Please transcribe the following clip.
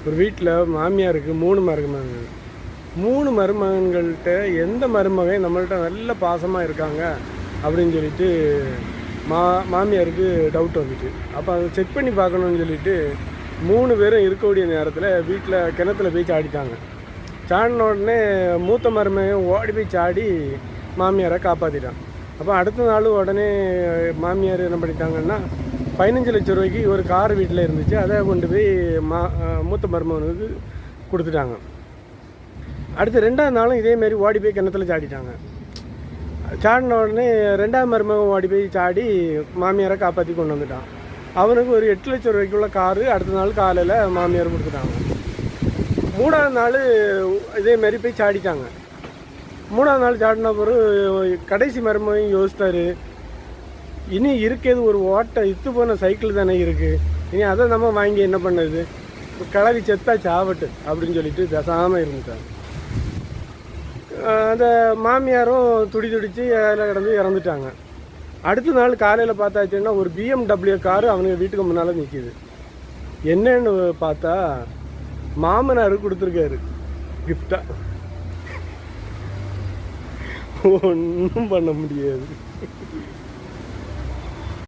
ஒரு வீட்டில் மாமியாருக்கு 3 மருமகன்கள். 3 மருமகன்கள்கிட்ட எந்த மருமகன் நம்மள்கிட்ட நல்ல பாசமாக இருக்காங்க அப்படின்னு சொல்லிட்டு மாமியாருக்கு டவுட் வந்துச்சு. அப்போ அதை செக் பண்ணி பார்க்கணுன்னு சொல்லிட்டு 3 பேரும் இருக்கக்கூடிய நேரத்தில் வீட்டில் கிணத்துல போய் சாடிட்டாங்க. சாடின உடனே மூத்த மருமகன் ஓடி போய் சாடி மாமியாரை காப்பாற்றிட்டான். அப்போ அடுத்த நாள் உடனே மாமியார் என்ன பண்ணிட்டாங்கன்னா 15 லட்சம் ரூபாய்க்கு ஒரு கார் வீட்டில் இருந்துச்சு, அதை கொண்டு போய் மூத்த மருமகனுக்கு கொடுத்துட்டாங்க. அடுத்து 2ஆவது நாளும் இதேமாரி ஓடி போய் கிணத்துல சாடிட்டாங்க. சாடின உடனே 2ஆவது மருமகன் ஓடி போய் சாடி மாமியாரை காப்பாற்றி கொண்டு வந்துட்டான். அவனுக்கு ஒரு 8 லட்சம் ரூபாய்க்குள்ள காரு அடுத்த நாள் காலையில் மாமியார் கொடுத்துட்டாங்க. 3ஆவது நாள் இதேமாரி போய் சாடிட்டாங்க. 3ஆவது நாள் சாடின பிறகு கடைசி மருமகன் யோசித்தார், இனி இருக்கிறது ஒரு ஓட்டை இத்து போன சைக்கிள் தானே இருக்குது, இனி அதை நம்ம வாங்கி என்ன பண்ணுது, கிளவி செத்தா சாவட்டு அப்படின்னு சொல்லிட்டு பேசாமல் இருந்துட்டாங்க. அந்த மாமியாரும் துடிச்சு அதில் கிடந்து இறந்துட்டாங்க. அடுத்த நாள் காலையில் பார்த்தாச்சுன்னா ஒரு BMW காரு அவனுக்கு வீட்டுக்கு முன்னால் நிற்கிது. என்னன்னு பார்த்தா மாமனார் கொடுத்துருக்காரு கிஃப்டாக. ஒன்றும் பண்ண முடியாது.